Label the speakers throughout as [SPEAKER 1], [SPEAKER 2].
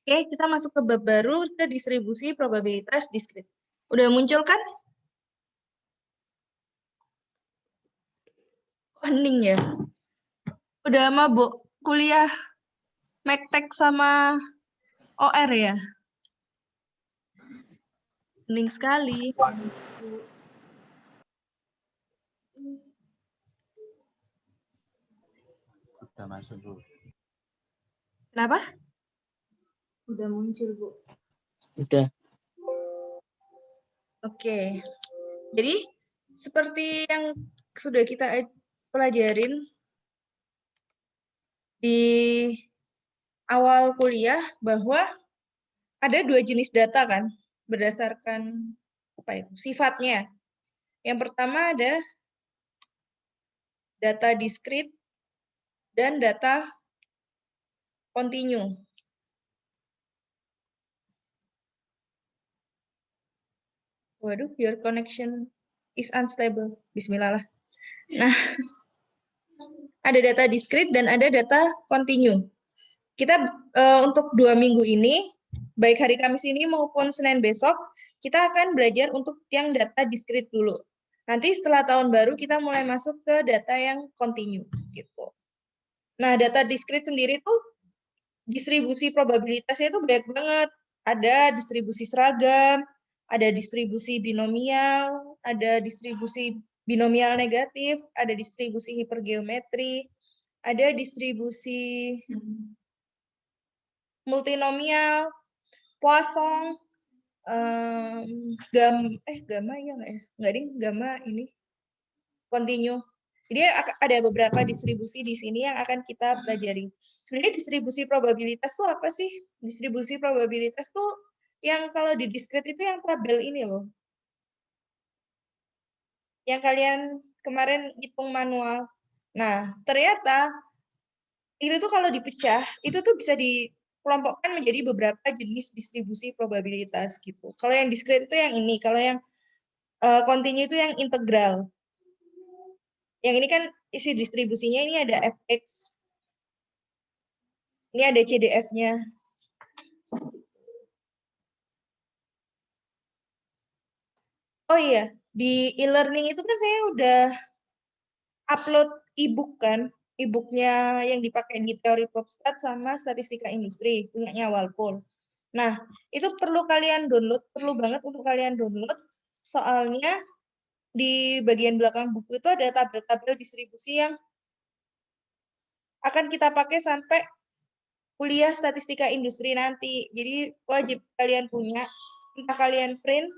[SPEAKER 1] Oke, kita masuk ke bab baru, ke distribusi probabilitas diskrit. Udah muncul kan? Hening ya. Udah mabuk kuliah Mektek sama OR ya? Hening sekali.
[SPEAKER 2] Udah masuk, Bu.
[SPEAKER 1] Kenapa? Udah muncul, Bu.
[SPEAKER 3] Udah.
[SPEAKER 1] Oke. Jadi, seperti yang sudah kita pelajarin di awal kuliah, bahwa ada dua jenis data kan, berdasarkan apa itu, sifatnya. Yang pertama ada data diskrit dan data kontinu. Waduh, your connection is unstable. Bismillah lah. Nah, ada data diskrit dan ada data kontinu. Kita untuk 2 minggu ini, baik hari Kamis ini maupun Senin besok, kita akan belajar untuk yang data diskrit dulu. Nanti setelah tahun baru kita mulai masuk ke data yang kontinu gitu. Nah, data diskrit sendiri tuh distribusi probabilitasnya itu banyak banget. Ada distribusi seragam, ada distribusi binomial, ada distribusi binomial negatif, ada distribusi hipergeometri, ada distribusi multinomial, Poisson, gamma ya nggak ya? Nggak ding, gamma ini kontinu. Jadi ada beberapa distribusi di sini yang akan kita pelajari. Sebenarnya distribusi probabilitas itu apa sih? Distribusi probabilitas tuh yang kalau di diskrit itu yang tabel ini loh. Yang kalian kemarin hitung manual. Nah, ternyata itu tuh kalau dipecah, itu tuh bisa dikelompokkan menjadi beberapa jenis distribusi probabilitas gitu. Kalau yang diskrit itu yang ini, kalau yang kontinu itu yang integral. Yang ini kan isi distribusinya ini ada fx. Ini ada CDF-nya. Oh iya, di e-learning itu kan saya udah upload e-book kan, e-booknya yang dipakai di teori PropStat sama statistika industri, punyanya Walpole. Nah, itu perlu kalian download, perlu banget untuk kalian download, soalnya di bagian belakang buku itu ada tabel-tabel distribusi yang akan kita pakai sampai kuliah statistika industri nanti. Jadi wajib kalian punya, entah kalian print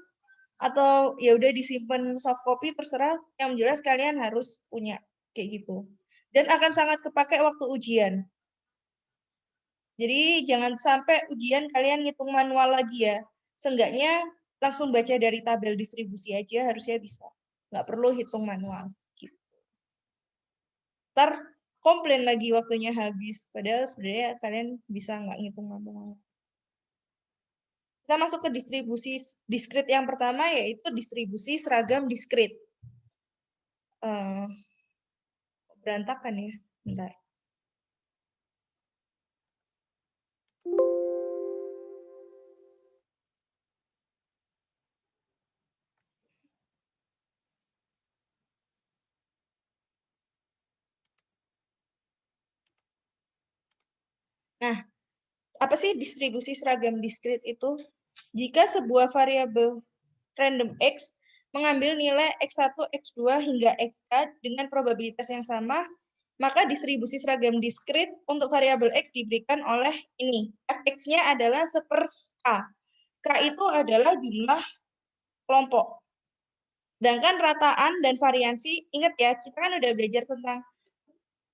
[SPEAKER 1] atau ya udah disimpan soft copy terserah, yang jelas kalian harus punya kayak gitu. Dan akan sangat kepake waktu ujian. Jadi jangan sampai ujian kalian ngitung manual lagi ya. Seenggaknya langsung baca dari tabel distribusi aja harusnya bisa. Nggak perlu hitung manual. Gitu. Ntar komplain lagi waktunya habis. Padahal sebenarnya kalian bisa nggak ngitung manual. Kita masuk ke distribusi diskrit yang pertama, yaitu distribusi seragam diskrit. Berantakan ya, bentar. Nah, apa sih distribusi seragam diskrit itu? Jika sebuah variabel random X mengambil nilai X1, X2, hingga Xk dengan probabilitas yang sama, maka distribusi seragam diskrit untuk variabel X diberikan oleh ini. Fx-nya adalah seper K. K itu adalah jumlah kelompok. Sedangkan rataan dan variansi, ingat ya, kita kan udah belajar tentang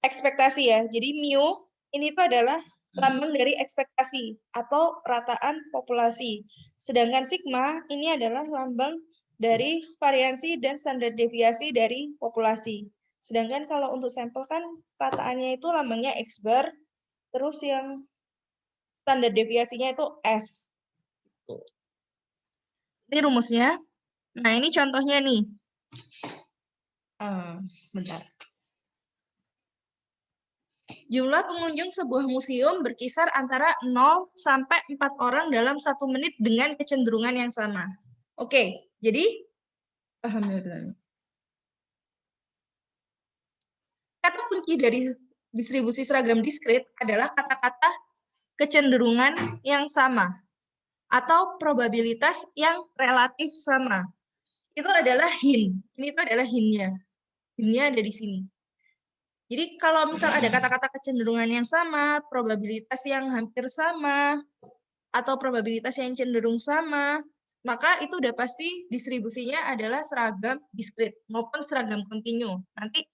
[SPEAKER 1] ekspektasi ya. Jadi mu ini tuh adalah lambang dari ekspektasi atau rataan populasi. Sedangkan sigma ini adalah lambang dari variansi dan standar deviasi dari populasi. Sedangkan kalau untuk sampel kan rataannya itu lambangnya X bar, terus yang standar deviasinya itu S. Ini rumusnya. Nah, ini contohnya nih. Bentar. Jumlah pengunjung sebuah museum berkisar antara 0 sampai 4 orang dalam 1 menit dengan kecenderungan yang sama. Oke, jadi alhamdulillah. Kata kunci dari distribusi seragam diskrit adalah kata-kata kecenderungan yang sama atau probabilitas yang relatif sama. Itu adalah hint. Ini itu adalah hint-nya. Hint-nya ada di sini. Jadi kalau misal ada kata-kata kecenderungan yang sama, probabilitas yang hampir sama, atau probabilitas yang cenderung sama, maka itu udah pasti distribusinya adalah seragam diskrit maupun seragam kontinu. Nanti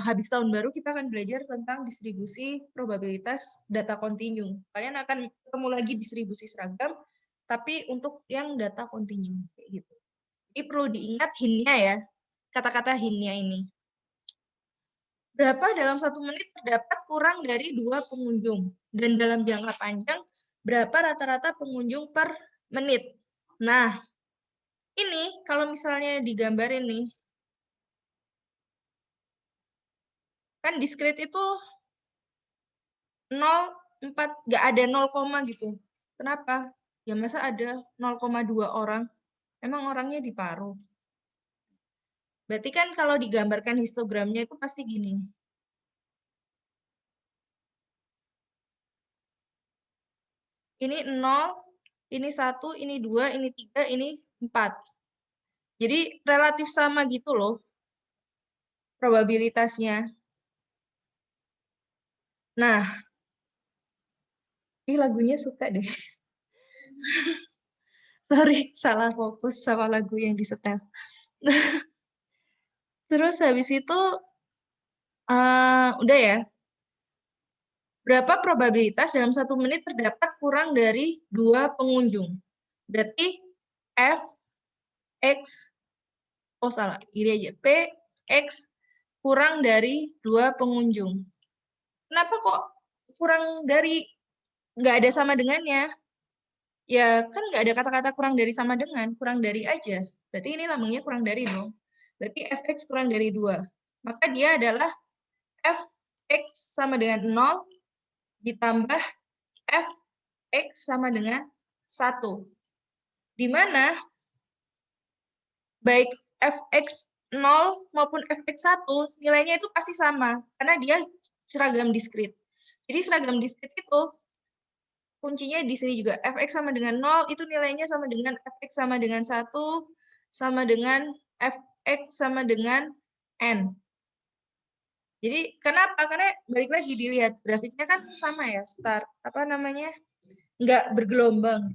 [SPEAKER 1] habis tahun baru kita akan belajar tentang distribusi probabilitas data kontinu. Kalian akan ketemu lagi distribusi seragam, tapi untuk yang data kontinu. Kayak gitu. Jadi perlu diingat hint-nya ya, kata-kata hint-nya ini. Berapa dalam 1 menit terdapat kurang dari 2 pengunjung? Dan dalam jangka panjang, berapa rata-rata pengunjung per menit? Nah, ini kalau misalnya digambarin nih, kan diskrit itu 0,4, nggak ada 0, gitu. Kenapa? Ya masa ada 0,2 orang? Emang orangnya diparuh. Berarti kan kalau digambarkan histogramnya itu pasti gini. Ini 0, ini 1, ini 2, ini 3, ini 4. Jadi relatif sama gitu loh probabilitasnya. Nah, lagunya suka deh. Sorry, salah fokus sama lagu yang disetel. Terus habis itu, udah ya. Berapa probabilitas dalam 1 menit terdapat kurang dari 2 pengunjung? Berarti F, X, oh salah, ini aja. P, X kurang dari 2 pengunjung. Kenapa kok kurang dari, nggak ada sama dengannya? Ya kan nggak ada kata-kata kurang dari sama dengan, kurang dari aja. Berarti ini lambangnya kurang dari dong. Berarti Fx kurang dari 2. Maka dia adalah Fx sama dengan 0 ditambah Fx sama dengan 1. Di mana baik Fx 0 maupun Fx 1 nilainya itu pasti sama. Karena dia seragam diskrit. Jadi seragam diskrit itu kuncinya di sini juga. Fx sama dengan 0, itu nilainya sama dengan Fx sama dengan 1, sama dengan Fx sama dengan N. Jadi kenapa? Karena balik lagi dilihat grafiknya kan sama ya, start, apa namanya, nggak bergelombang.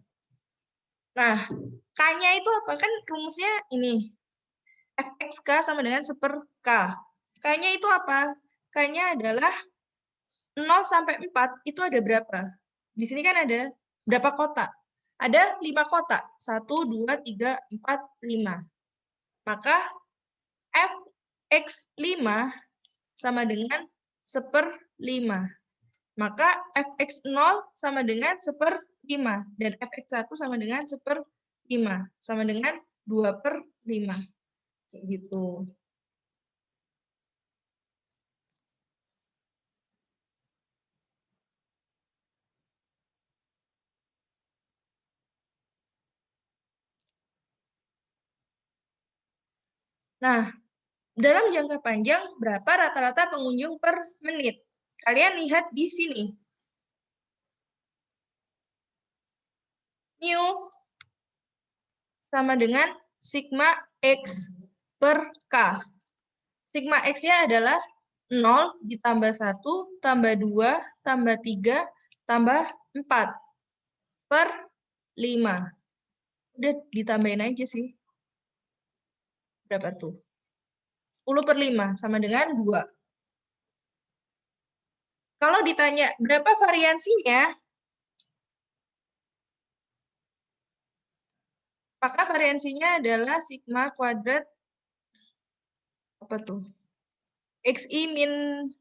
[SPEAKER 1] Nah, K-nya itu apa? Kan rumusnya ini, Fxk sama dengan 1/K. K-nya itu apa? K-nya adalah 0 sampai 4, itu ada berapa? Di sini kan ada berapa kotak? Ada 5 kotak. 1, 2, 3, 4, 5. Maka Fx5 sama dengan 1/5. Maka Fx0 sama dengan 1/5. Dan Fx1 sama dengan 1/5. Sama dengan 2/5. Kayak gitu. Nah, dalam jangka panjang, berapa rata-rata pengunjung per menit? Kalian lihat di sini. Mu sama dengan sigma X per K. Sigma X-nya adalah 0 ditambah 1, tambah 2, tambah 3, tambah 4 per 5. Udah ditambahin aja sih. Berapa tuh? 10/5 sama dengan 2. Kalau ditanya berapa variansinya, maka variansinya adalah sigma kuadrat, apa tuh? Xi min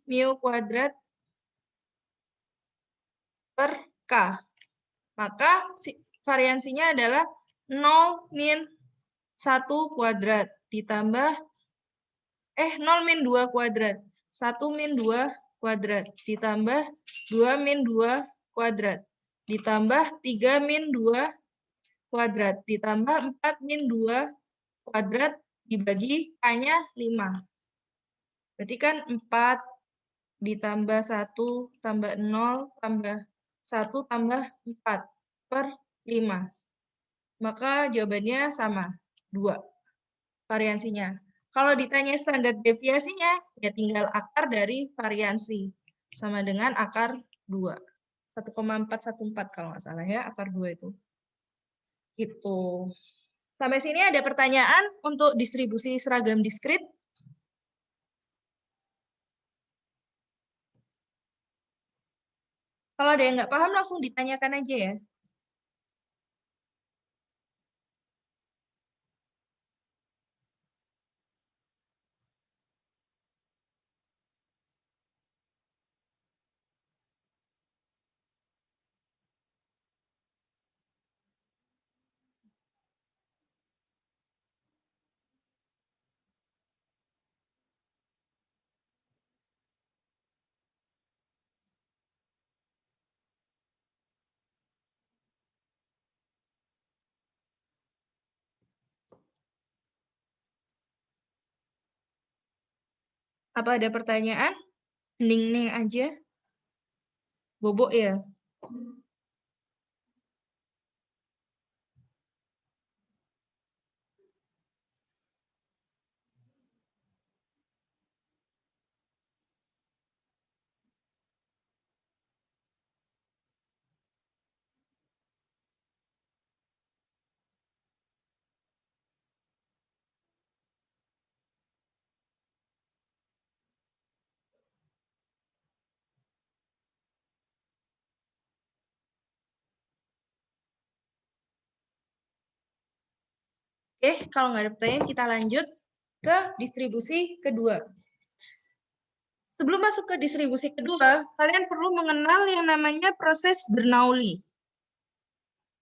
[SPEAKER 1] mu kuadrat per K. Maka variansinya adalah 0 min 1 kuadrat ditambah 0 min 2 kuadrat. 1 min 2 kuadrat ditambah 2 min 2 kuadrat ditambah 3 min 2 kuadrat ditambah 4 min 2 kuadrat dibagi K-nya 5. Berarti kan 4 ditambah 1 tambah 0 tambah 1 tambah 4 per 5. Maka jawabannya sama, 2 variansinya. Kalau ditanya standar deviasinya, ya tinggal akar dari variansi. Sama dengan akar 2. 1,414 kalau nggak salah ya, akar 2 itu. Gitu. Sampai sini ada pertanyaan untuk distribusi seragam diskrit? Kalau ada yang nggak paham, langsung ditanyakan aja ya. Apa ada pertanyaan? Hening-hening aja. Bobok ya? Oke, kalau nggak ada pertanyaan, kita lanjut ke distribusi kedua. Sebelum masuk ke distribusi kedua, kalian perlu mengenal yang namanya proses Bernoulli.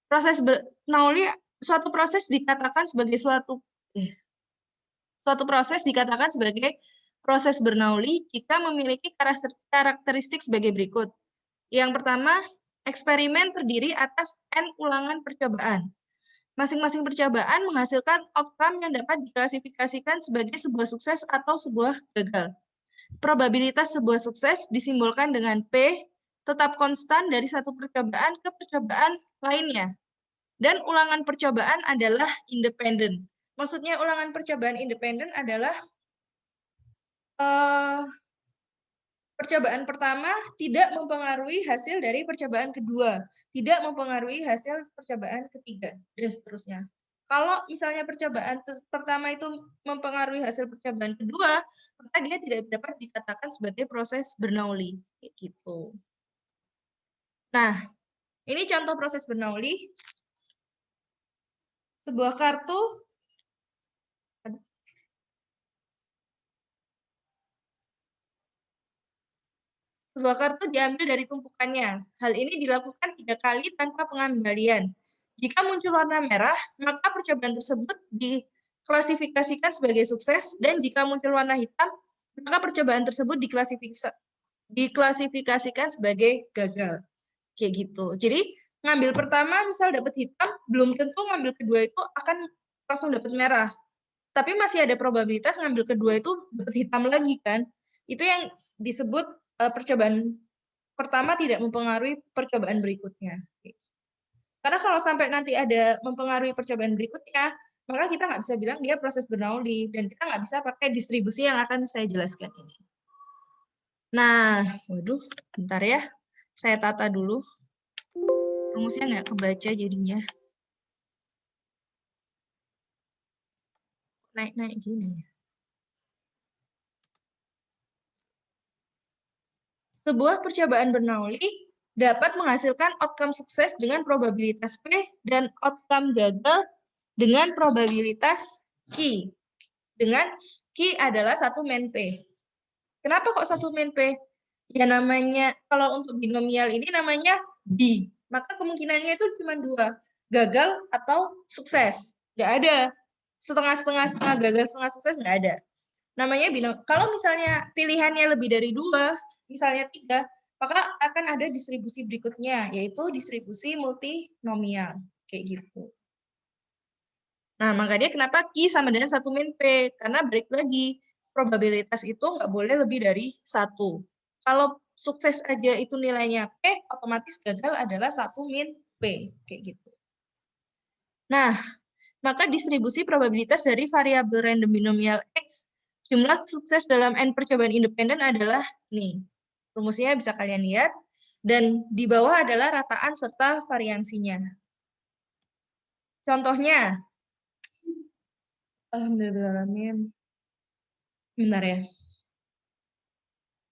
[SPEAKER 1] Proses Bernoulli, suatu proses dikatakan sebagai suatu proses dikatakan sebagai proses Bernoulli jika memiliki karakteristik sebagai berikut. Yang pertama, eksperimen terdiri atas N ulangan percobaan. Masing-masing percobaan menghasilkan outcome yang dapat diklasifikasikan sebagai sebuah sukses atau sebuah gagal. Probabilitas sebuah sukses disimbolkan dengan P, tetap konstan dari satu percobaan ke percobaan lainnya. Dan ulangan percobaan adalah independen. Maksudnya ulangan percobaan independen adalah percobaan pertama tidak mempengaruhi hasil dari percobaan kedua, tidak mempengaruhi hasil percobaan ketiga, dan seterusnya. Kalau misalnya percobaan pertama itu mempengaruhi hasil percobaan kedua, maka dia tidak dapat dikatakan sebagai proses Bernoulli. Gitu. Nah, ini contoh proses Bernoulli. Sebuah kartu sebuah kartu diambil dari tumpukannya. Hal ini dilakukan 3 kali tanpa pengembalian. Jika muncul warna merah, maka percobaan tersebut diklasifikasikan sebagai sukses, dan jika muncul warna hitam, maka percobaan tersebut diklasifikasikan sebagai gagal. Kayak gitu. Jadi, ngambil pertama, misal dapat hitam, belum tentu ngambil kedua itu akan langsung dapat merah. Tapi masih ada probabilitas ngambil kedua itu dapat hitam lagi kan. Itu yang disebut percobaan pertama tidak mempengaruhi percobaan berikutnya. Karena kalau sampai nanti ada mempengaruhi percobaan berikutnya, maka kita nggak bisa bilang dia proses Bernoulli, dan kita nggak bisa pakai distribusi yang akan saya jelaskan ini. Nah, waduh, bentar ya. Saya tata dulu. Rumusnya nggak kebaca jadinya. Naik-naik gini. Sebuah percobaan Bernoulli dapat menghasilkan outcome sukses dengan probabilitas P dan outcome gagal dengan probabilitas Q. Dengan Q adalah 1 min P. Kenapa kok 1 min P? Ya namanya, kalau untuk binomial ini namanya B. Maka kemungkinannya itu cuma 2. Gagal atau sukses. Nggak ada. Setengah gagal, setengah sukses nggak ada. Namanya binomial. Kalau misalnya pilihannya lebih dari 2, misalnya 3, maka akan ada distribusi berikutnya, yaitu distribusi multinomial. Kayak gitu. Nah, makanya kenapa Q sama dengan 1 min P. Karena balik lagi, probabilitas itu nggak boleh lebih dari 1. Kalau sukses aja itu nilainya P, otomatis gagal adalah 1 min P. Kayak gitu. Nah, maka distribusi probabilitas dari variabel random binomial X, jumlah sukses dalam N percobaan independen adalah ini. Rumusnya bisa kalian lihat. Dan di bawah adalah rataan serta variansinya. Contohnya, alhamdulillahirrahmanirrahim. Bentar ya.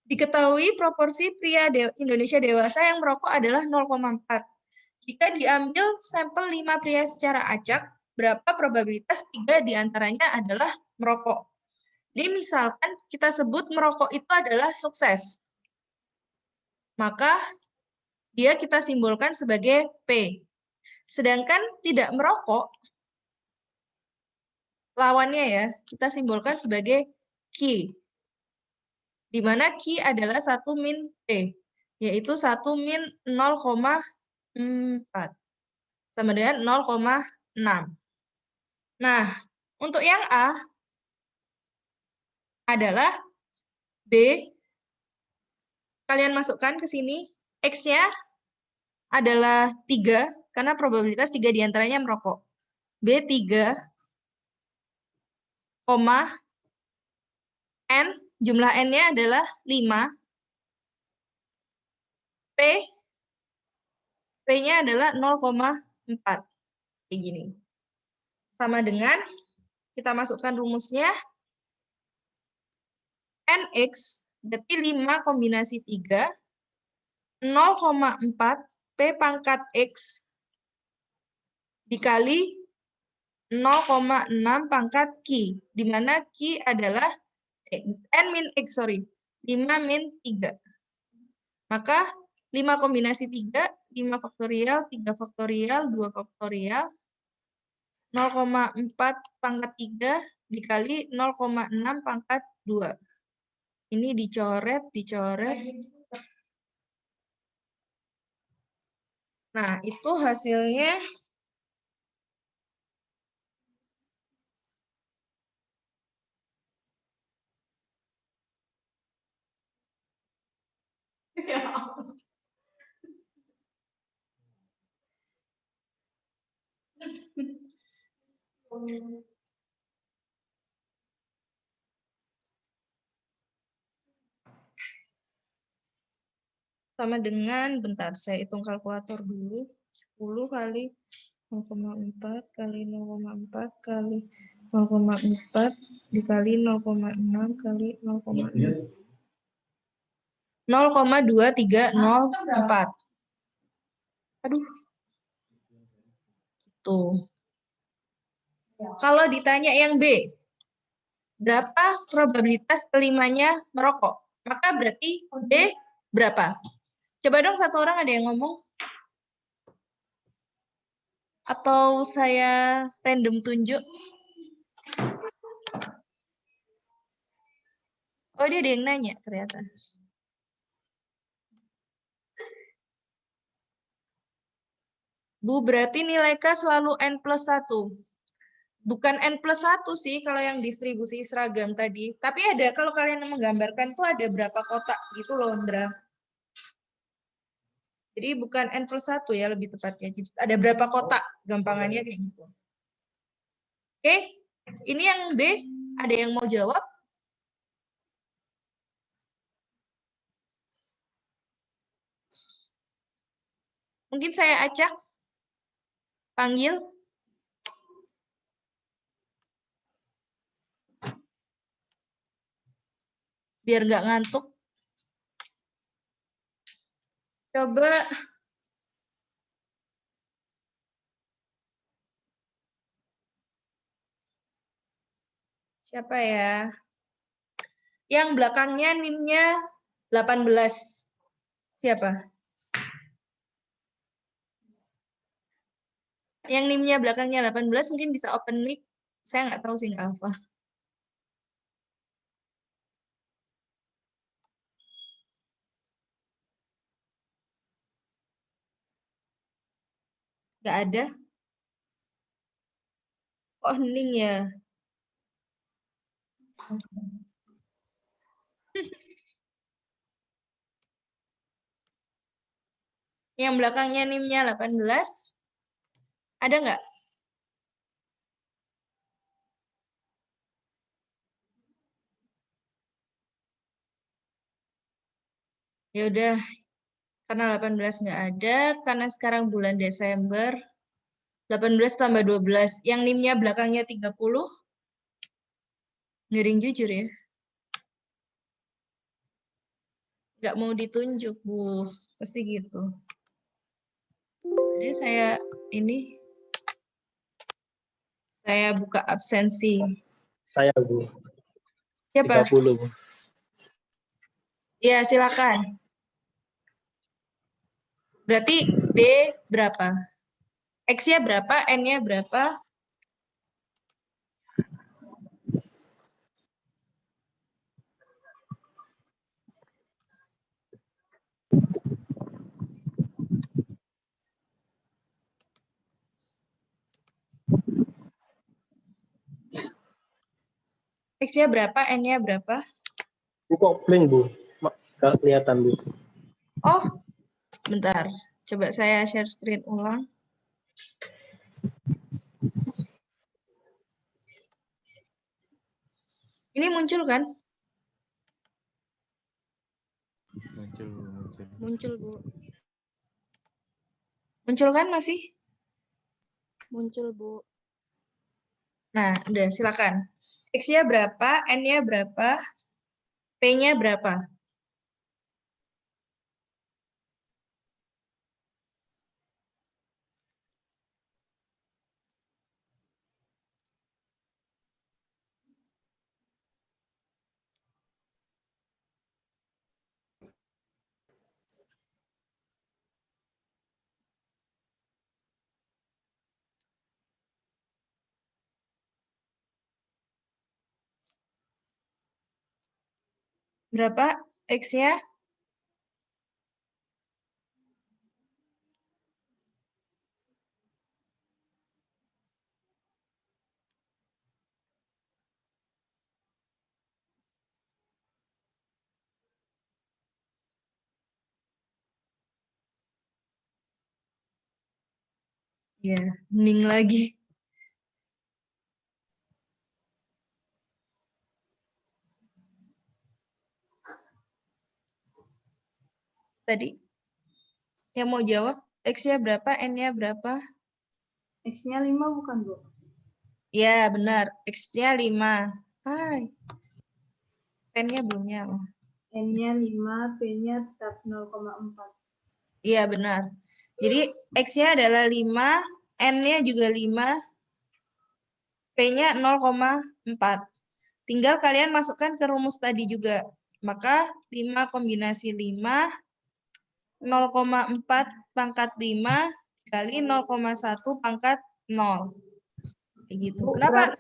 [SPEAKER 1] Diketahui proporsi pria Indonesia dewasa yang merokok adalah 0,4. Jika diambil sampel 5 pria secara acak, berapa probabilitas 3 diantaranya adalah merokok? Jadi misalkan kita sebut merokok itu adalah sukses. Maka dia kita simbolkan sebagai P. Sedangkan tidak merokok, lawannya ya, kita simbolkan sebagai Q. Di mana Q adalah 1 min P, yaitu 1 min 0,4 sama dengan 0,6. Nah, untuk yang A adalah B. Kalian masukkan ke sini. X-nya adalah 3, karena probabilitas 3 diantaranya merokok. B 3, N, jumlah N-nya adalah 5. P-nya adalah 0,4. Kayak gini. Sama dengan, kita masukkan rumusnya, NX, berarti 5 kombinasi 3, 0,4 P pangkat X dikali 0,6 pangkat Q, di mana Q adalah N min X, 5 min 3. Maka 5 kombinasi 3, 5 faktorial, 3 faktorial, 2 faktorial, 0,4 pangkat 3 dikali 0,6 pangkat 2. Ini dicoret, dicoret. Nah, itu hasilnya sama dengan, bentar, saya hitung kalkulator dulu. 10 kali 0,4 kali 0,4 kali 0,4 dikali 0,6 kali 0,6. 0,2304. Aduh. Tuh. Kalau ditanya yang B, berapa probabilitas kelimanya merokok? Maka berarti B berapa? Coba dong satu orang ada yang ngomong. Atau saya random tunjuk. Oh, dia ada yang nanya ternyata. Bu, berarti nilai K selalu N plus 1. Bukan N plus 1 sih kalau yang distribusi seragam tadi. Tapi ada, kalau kalian menggambarkan tuh ada berapa kotak gitu loh, Indra. Jadi bukan N plus 1 ya lebih tepatnya. Jadi ada berapa kotak, gampangannya kayak gitu. Oke, ini yang B, ada yang mau jawab? Mungkin saya acak, panggil. Biar nggak ngantuk. Coba. Siapa ya? Yang belakangnya NIM-nya 18. Siapa? Yang NIM-nya belakangnya 18 mungkin bisa open mic. Saya nggak tahu sih nggak apa. Nggak ada. Oh, hening ya. Yang belakangnya NIM-nya 18. Ada nggak? Ya udah, karena 18 nggak ada, karena sekarang bulan Desember, 18 tambah 12. Yang NIM-nya belakangnya 30. Ngiring jujur ya. Nggak mau ditunjuk, Bu. Pasti gitu. Jadi saya buka absensi.
[SPEAKER 2] Saya, Bu.
[SPEAKER 1] Siapa?
[SPEAKER 2] 30, Bu.
[SPEAKER 1] Ya, silakan. Berarti B berapa? X-nya berapa? N-nya berapa? X-nya berapa? N-nya berapa?
[SPEAKER 2] Bu kok blank, Bu? Nggak kelihatan, Bu.
[SPEAKER 1] Oh, bentar. Coba saya share screen ulang. Ini muncul kan?
[SPEAKER 3] Muncul, Bu.
[SPEAKER 1] Muncul kan masih?
[SPEAKER 3] Muncul, Bu.
[SPEAKER 1] Nah, udah silakan. X-nya berapa? N-nya berapa? P-nya berapa? Berapa X-nya? Ya, hening lagi. Tadi yang mau jawab, X-nya berapa? N-nya berapa?
[SPEAKER 4] X-nya 5 bukan, Bu?
[SPEAKER 1] Ya, benar. X-nya 5. Hai. N-nya belum nyala.
[SPEAKER 4] N-nya 5, P-nya tetap 0,4.
[SPEAKER 1] Iya, benar. Jadi, X-nya adalah 5, N-nya juga 5, P-nya 0,4. Tinggal kalian masukkan ke rumus tadi juga. Maka 5 kombinasi 5, 0,4 pangkat 5 kali 0,1 pangkat 0. Kayak gitu.
[SPEAKER 4] Bu,
[SPEAKER 1] Kenapa?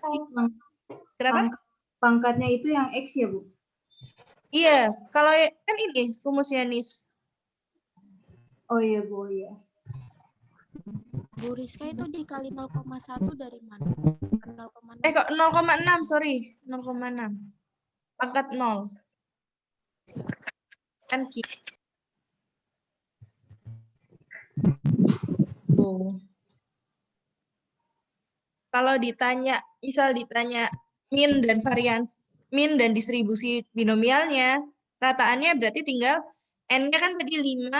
[SPEAKER 1] Kenapa?
[SPEAKER 4] Pangkatnya itu yang X ya, Bu?
[SPEAKER 1] Iya, kalau kan ini rumusnya NIS.
[SPEAKER 4] Oh iya, Bu, iya.
[SPEAKER 3] Bu Rizka itu dikali 0,1 dari mana? 0,6.
[SPEAKER 1] Kok 0,6, sorry. 0,6. Pangkat 0. Kan gitu. Kalau ditanya, misal ditanya min dan varians, min dan distribusi binomialnya, rataannya berarti tinggal N-nya kan tadi 5,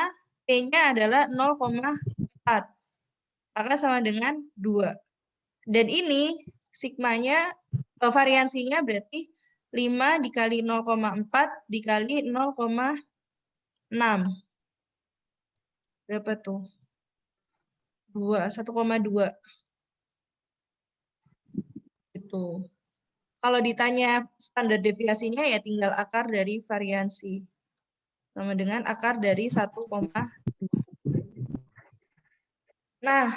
[SPEAKER 1] P-nya adalah 0,4. Maka sama dengan 2. Dan ini sigmanya, variansinya berarti 5 dikali 0,4 dikali 0,6. Berapa tuh? 1,2. Itu. Kalau ditanya standar deviasinya ya tinggal akar dari variansi. Sama dengan akar dari 1,2. Nah,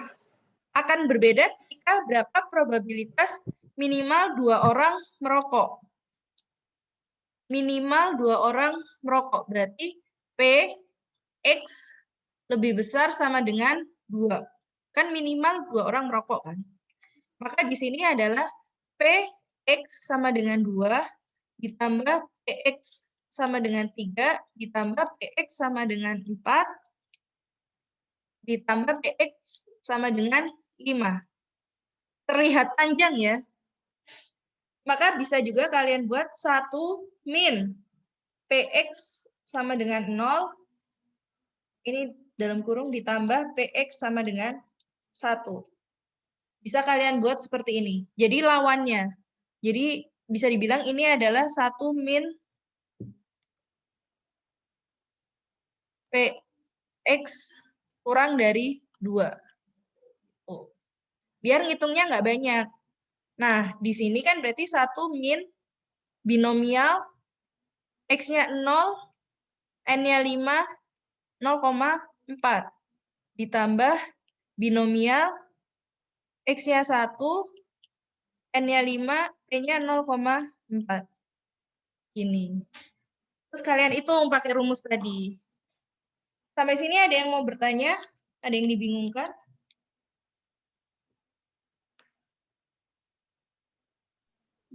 [SPEAKER 1] akan berbeda ketika berapa probabilitas minimal 2 orang merokok. Minimal 2 orang merokok. Berarti P, X lebih besar sama dengan 2. Kan minimal 2 orang merokok kan. Maka di sini adalah PX sama dengan 2 ditambah PX sama dengan 3 ditambah PX sama dengan 4 ditambah PX sama dengan 5. Terlihat panjang ya. Maka bisa juga kalian buat 1 min PX sama dengan 0. Ini dalam kurung ditambah PX sama dengan 1. Bisa kalian buat seperti ini. Jadi lawannya. Jadi bisa dibilang ini adalah 1 min PX kurang dari 2. Biar ngitungnya nggak banyak. Nah, di sini kan berarti 1 min binomial X-nya 0, N-nya 5, 0,4. Ditambah binomial X-nya 1, N-nya 5, P-nya 0,4. Gini. Terus kalian hitung pakai rumus tadi. Sampai sini ada yang mau bertanya? Ada yang dibingungkan?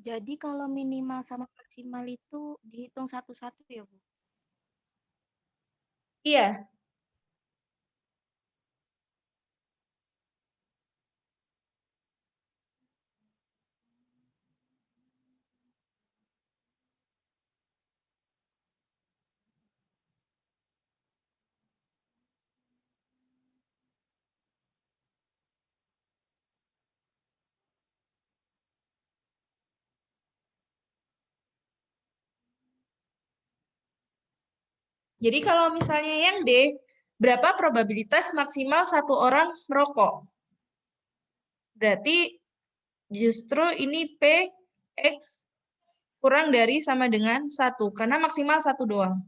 [SPEAKER 3] Jadi kalau minimal sama maksimal itu dihitung satu-satu ya, Bu?
[SPEAKER 1] Iya. Jadi kalau misalnya yang D, berapa probabilitas maksimal 1 orang merokok? Berarti justru ini PX kurang dari sama dengan 1, karena maksimal 1 doang.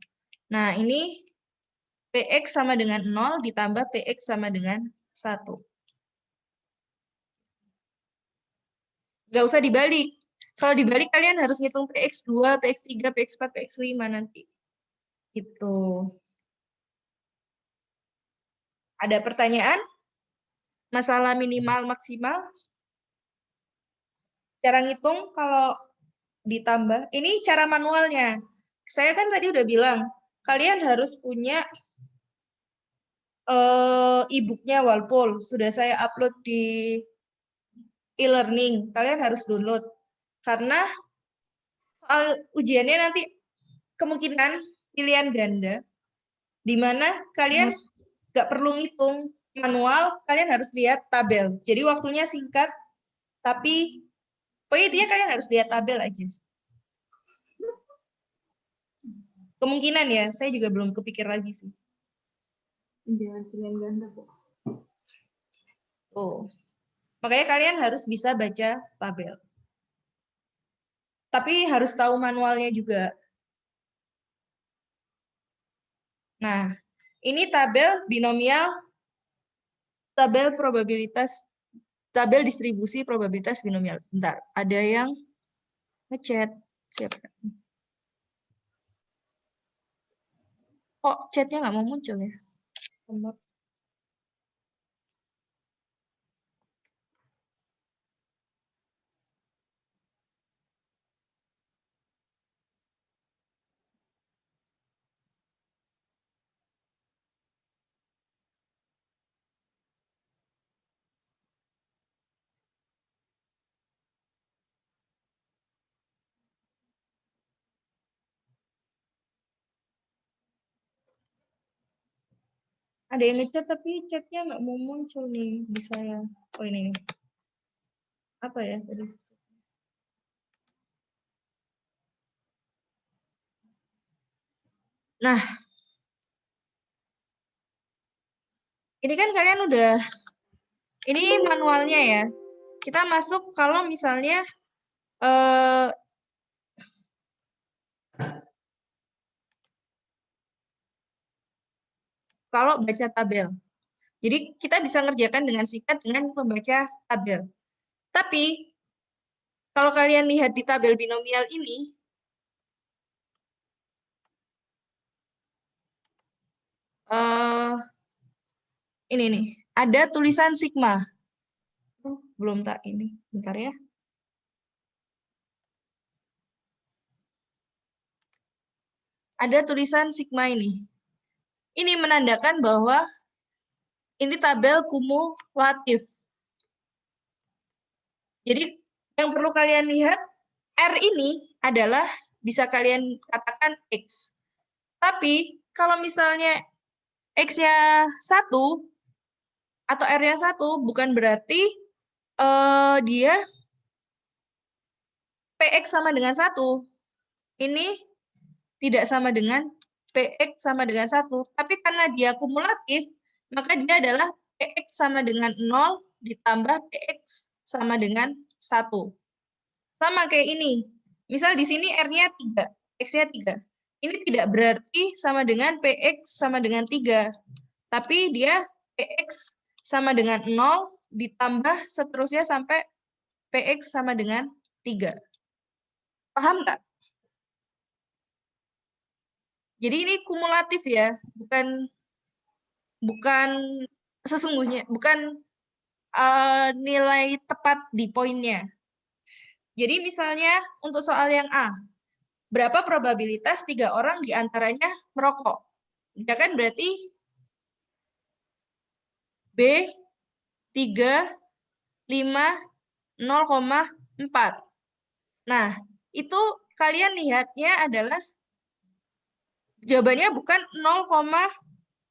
[SPEAKER 1] Nah, ini PX sama dengan 0 ditambah PX sama dengan 1. Nggak usah dibalik. Kalau dibalik kalian harus ngitung PX2, PX3, PX4, PX5 nanti. Gitu. Ada pertanyaan? Masalah minimal maksimal? Cara ngitung kalau ditambah. Ini cara manualnya. Saya kan tadi udah bilang, kalian harus punya e-booknya Walpole. Sudah saya upload di e-learning. Kalian harus download. Karena soal ujiannya nanti kemungkinan pilihan ganda, di mana kalian nggak perlu ngitung manual, kalian harus lihat tabel. Jadi waktunya singkat, tapi pokoknya dia kalian harus lihat tabel aja. Kemungkinan ya, saya juga belum kepikir lagi sih.
[SPEAKER 4] Jangan pilihan ganda, Bu.
[SPEAKER 1] Oh. Makanya kalian harus bisa baca tabel. Tapi harus tahu manualnya juga. Nah, ini tabel binomial, tabel probabilitas, tabel distribusi probabilitas binomial. Bentar, ada yang ngechat. Siapa? Kok chatnya nggak mau muncul ya? Ada yang ngechat tapi chatnya nggak mau muncul nih di saya. Oh ini. Apa ya tadi? Nah, ini kan kalian udah, ini manualnya ya. Kita masuk kalau misalnya kalau baca tabel. Jadi kita bisa ngerjakan dengan singkat dengan membaca tabel. Tapi kalau kalian lihat di tabel binomial ini nih. ada tulisan sigma. Belum tak ini, bentar ya. Ada tulisan sigma ini. Ini menandakan bahwa ini tabel kumulatif. Jadi yang perlu kalian lihat, R ini adalah bisa kalian katakan X. Tapi kalau misalnya X-nya 1 atau R-nya 1, bukan berarti dia PX sama dengan 1. Ini tidak sama dengan PX sama dengan 1. Tapi karena dia kumulatif, maka dia adalah PX sama dengan 0 ditambah PX sama dengan 1. Sama kayak ini. Misal di sini R-nya 3, X-nya 3. Ini tidak berarti sama dengan PX sama dengan 3. Tapi dia PX sama dengan 0 ditambah seterusnya sampai PX sama dengan 3. Paham nggak? Jadi ini kumulatif ya, bukan sesungguhnya, bukan nilai tepat di poinnya. Jadi misalnya untuk soal yang A, berapa probabilitas 3 orang diantaranya merokok? Ya kan berarti B 3, 5, 0,4. Nah, itu kalian lihatnya adalah jawabannya bukan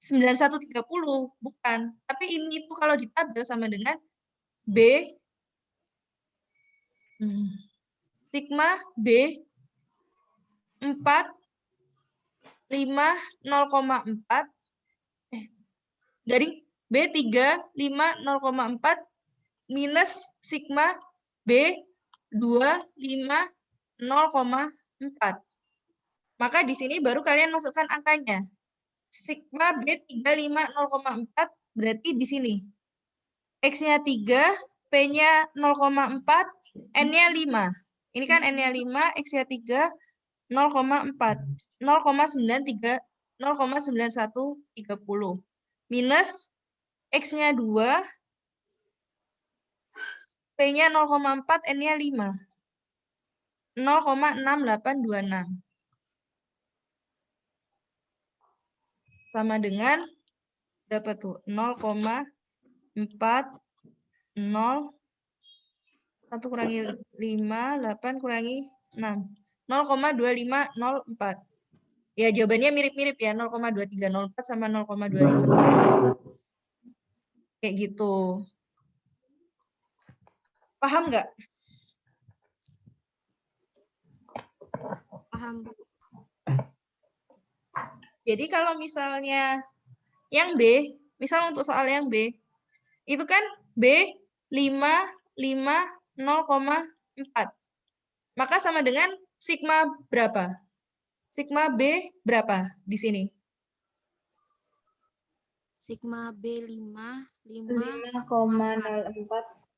[SPEAKER 1] 0,9130, bukan. Tapi ini tuh kalau ditabel sama dengan B sigma B 4, 5, 0,4 garing B 3, 5, 0,4 minus sigma B 2, 5, 0,4. Maka di sini baru kalian masukkan angkanya. Sigma B 3, 5, 0,4 berarti di sini. X-nya 3, P-nya 0,4, N-nya 5. Ini kan N-nya 5, X-nya 3, 0,4. 0,9130. Minus X-nya 2, P-nya 0,4, N-nya 5. 0,6826. Sama dengan berapa tuh? 0,40. 1 kurangi 5, 8 kurangi 6. 0,2504. Ya, jawabannya mirip-mirip ya. 0,2304 sama 0,25. Kayak gitu. Paham nggak?
[SPEAKER 3] Paham.
[SPEAKER 1] Jadi kalau misalnya yang B, misal untuk soal yang B, itu kan B 5, 5, 0,4. Maka sama dengan sigma berapa? Sigma B berapa di sini?
[SPEAKER 3] Sigma B5,
[SPEAKER 4] 5,04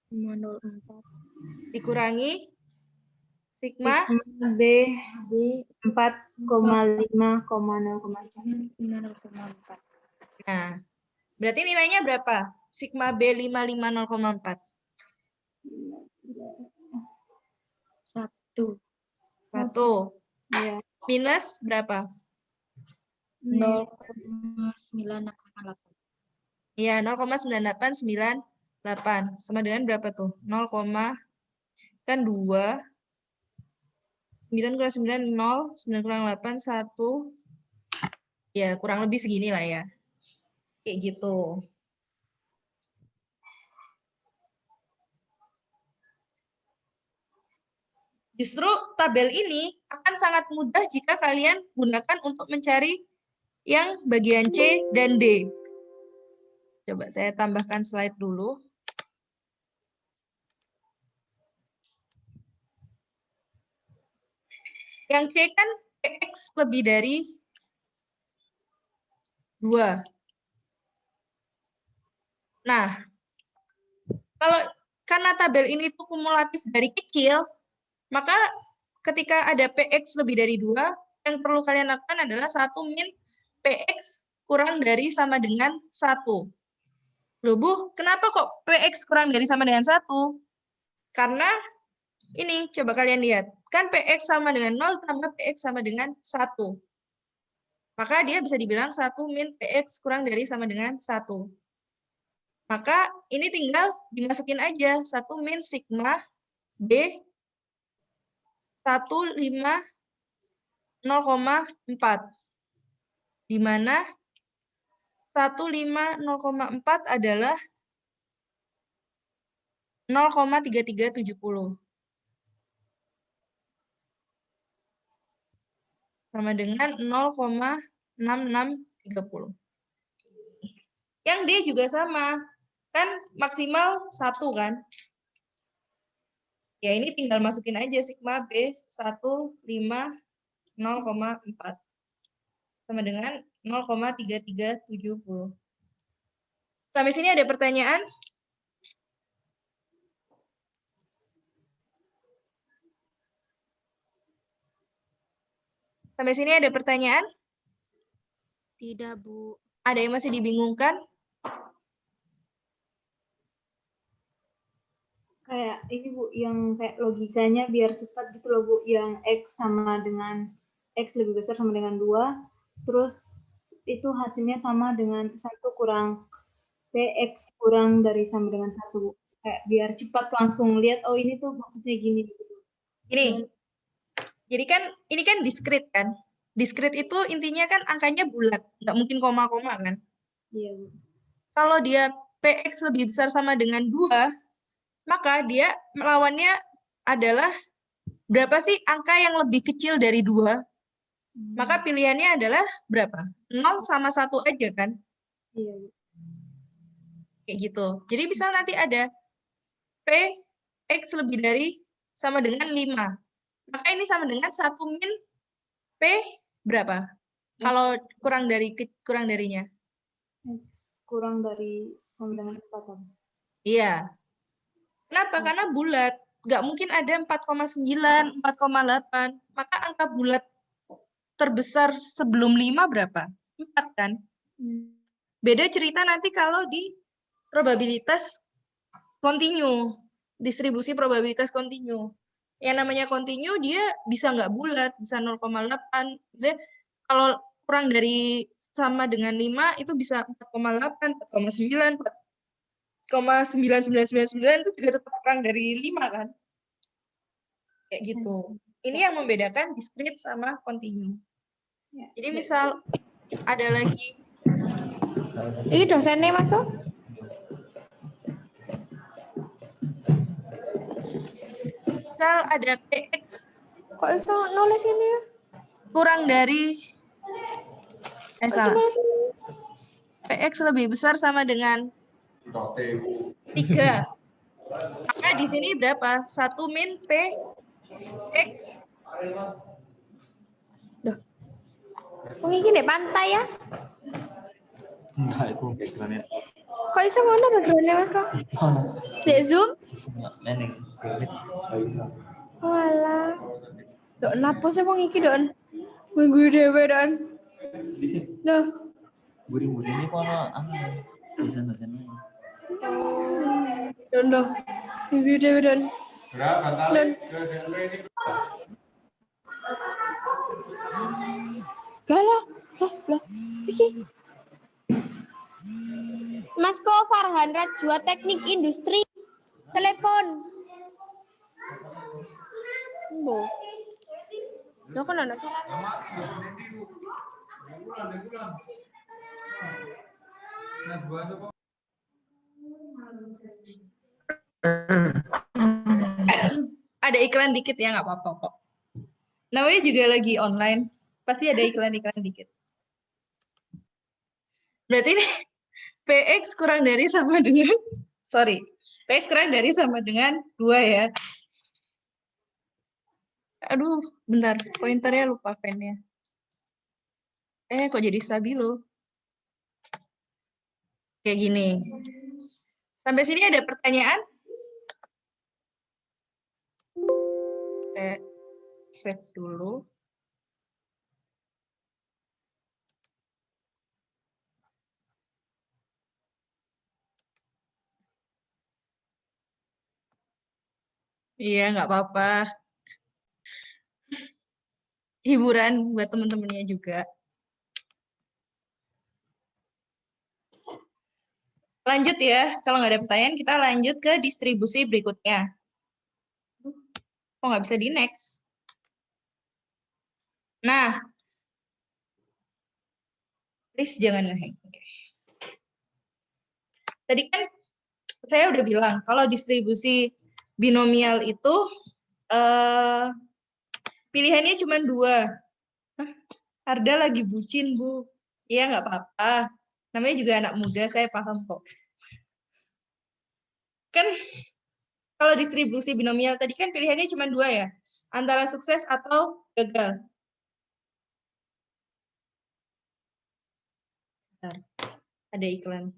[SPEAKER 3] 5,04
[SPEAKER 1] Dikurangi sigma
[SPEAKER 4] B 4,5,0,4.
[SPEAKER 1] Nah, berarti nilainya berapa? Sigma B55,0,4.
[SPEAKER 3] 1.
[SPEAKER 1] 1.
[SPEAKER 4] Ya.
[SPEAKER 1] Minus berapa?
[SPEAKER 3] 0,988.
[SPEAKER 1] Iya, 0,9898. Sama dengan berapa tuh? 0, kan 2. 9 kurang 9, 0. 9 kurang 8, 1. Ya, kurang lebih segini lah ya. Kayak gitu. Justru tabel ini akan sangat mudah jika kalian gunakan untuk mencari yang bagian C dan D. Coba saya tambahkan slide dulu. Yang C kan PX lebih dari 2. Nah, karena tabel ini tuh kumulatif dari kecil, maka ketika ada PX lebih dari 2, yang perlu kalian lakukan adalah 1 min PX kurang dari sama dengan 1. Loh, Bu, kenapa kok PX kurang dari sama dengan 1? Karena ini, coba kalian lihat. Kan PX sama dengan 0 tambah PX sama dengan 1. Maka dia bisa dibilang 1 min PX kurang dari sama dengan 1. Maka ini tinggal dimasukin aja. 1 min sigma B 150,4. Di mana 150,4 adalah 0,3370. Sama dengan 0,6630. Yang D juga sama. Kan maksimal 1 kan? Ya ini tinggal masukin aja sigma B 150,4. Sama dengan 0,3370. Sampai sini ada pertanyaan? Sampai sini ada pertanyaan?
[SPEAKER 3] Tidak, Bu.
[SPEAKER 1] Ada yang masih dibingungkan?
[SPEAKER 4] Kayak ini Bu, yang kayak logikanya biar cepat gitu loh Bu, yang X sama dengan X lebih besar sama dengan 2, terus itu hasilnya sama dengan 1 kurang PX kurang dari sama dengan 1 Bu. Kayak biar cepat langsung lihat, oh ini tuh maksudnya gini gitu.
[SPEAKER 1] Gini, jadi kan ini kan diskrit kan? Diskrit itu intinya kan angkanya bulat, nggak mungkin koma-koma kan?
[SPEAKER 4] Iya Bu.
[SPEAKER 1] Kalau dia PX lebih besar sama dengan 2, maka dia melawannya adalah berapa sih angka yang lebih kecil dari 2? Maka pilihannya adalah berapa? 0 sama 1 aja kan?
[SPEAKER 4] Iya Bu.
[SPEAKER 1] Kayak gitu. Jadi misal nanti ada PX lebih dari sama dengan 5. Maka ini sama dengan 1 min P berapa? Kalau kurang darinya.
[SPEAKER 4] X kurang dari sama dengan 4.
[SPEAKER 1] Iya. Kenapa? Karena bulat. Nggak mungkin ada 4,9, 4,8. Maka angka bulat terbesar sebelum 5 berapa? 4 kan? Beda cerita nanti kalau di probabilitas kontinu. Distribusi probabilitas kontinu. Yang namanya kontinu dia bisa nggak bulat, bisa 0,8. Maksudnya kalau kurang dari sama dengan 5 itu bisa 4,8, 4,9, 4,9999 itu juga tetap kurang dari 5 kan? Kayak gitu. Ini yang membedakan diskrit sama kontinu. Jadi misal ada lagi
[SPEAKER 5] Ini dosennya Mas tuh?
[SPEAKER 1] misal ada PX
[SPEAKER 5] Kok bisa nulis ini ya?
[SPEAKER 1] kurang dari
[SPEAKER 5] Kok bisa
[SPEAKER 1] salah.
[SPEAKER 5] nulis ini?
[SPEAKER 1] PX lebih besar sama dengan 3. Maka di sini berapa? 1 min PX.
[SPEAKER 5] Duh. Kok ini nih pantai ya?
[SPEAKER 6] Enggak, itu backgroundnya.
[SPEAKER 5] Kok bisa ngono backgroundnya Mas kok? Dek zoom?
[SPEAKER 6] Neneng, nggak bisa.
[SPEAKER 5] Walah. Dok napa sih wong iki don? Minggu dhewe don. Loh.
[SPEAKER 6] Buri-buri ini kok di sana.
[SPEAKER 5] Don do. Minggu dhewe don. Don. Lah. Iki. Mas Ko Farhan Rajwa Teknik Industri. Telepon. Bo. Lo kan anak suara.
[SPEAKER 1] Ada iklan dikit ya, nggak apa-apa kok. Namanya juga lagi online, pasti ada iklan-iklan dikit. Berarti ini PX kurang dari sama dengan, PX kurang dari sama dengan 2 ya. Aduh, bentar, pointernya lupa pennya. Kok jadi stabilo? Kayak gini. Sampai sini ada pertanyaan? Saya save dulu. Iya, nggak apa-apa. Hiburan buat teman-temannya juga. Lanjut ya, kalau nggak ada pertanyaan kita lanjut ke distribusi berikutnya. Oh, nggak bisa di next. Nah, please jangan nge-hang. Tadi kan saya udah bilang, kalau distribusi binomial itu pilihannya cuma 2. Arda lagi bucin, Bu. Iya, nggak apa-apa. Namanya juga anak muda, saya paham kok. Kan kalau distribusi binomial tadi kan pilihannya cuma 2 ya. Antara sukses atau gagal. Bentar, ada iklan.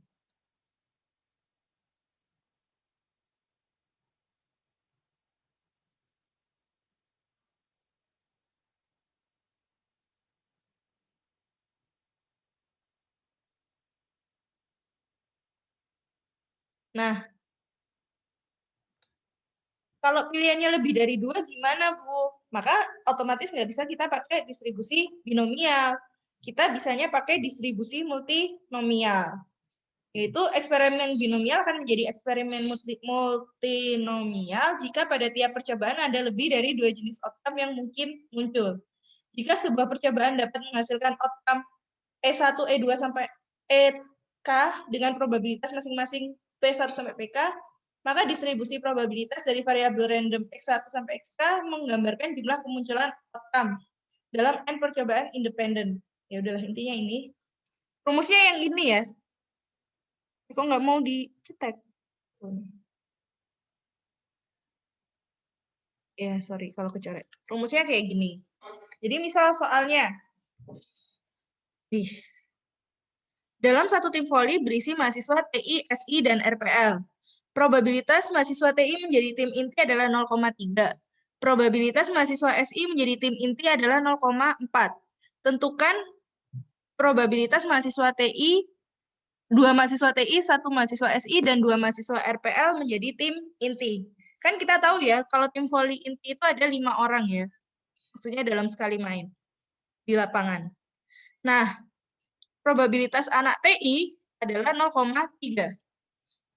[SPEAKER 1] Nah, kalau pilihannya lebih dari 2 gimana, Bu? Maka otomatis nggak bisa kita pakai distribusi binomial. Kita bisanya pakai distribusi multinomial. Yaitu eksperimen binomial akan menjadi eksperimen multinomial jika pada tiap percobaan ada lebih dari 2 jenis outcome yang mungkin muncul. Jika sebuah percobaan dapat menghasilkan outcome E1, E2 sampai EK dengan probabilitas masing-masing P1 sampai PK, maka distribusi probabilitas dari variabel random X1 sampai XK menggambarkan jumlah kemunculan outcome dalam N percobaan independen. Ya udahlah, intinya ini. Rumusnya yang ini ya. Kok nggak mau dicetek? Ya, sorry kalau kecoret. Rumusnya kayak gini. Jadi misal soalnya, dalam satu tim voli berisi mahasiswa TI, SI, dan RPL. Probabilitas mahasiswa TI menjadi tim inti adalah 0,3. Probabilitas mahasiswa SI menjadi tim inti adalah 0,4. Tentukan probabilitas mahasiswa TI, 2 mahasiswa TI, 1 mahasiswa SI, dan 2 mahasiswa RPL menjadi tim inti. Kan kita tahu ya, kalau tim voli inti itu ada 5 orang ya. Maksudnya dalam sekali main di lapangan. Nah, probabilitas anak TI adalah 0,3.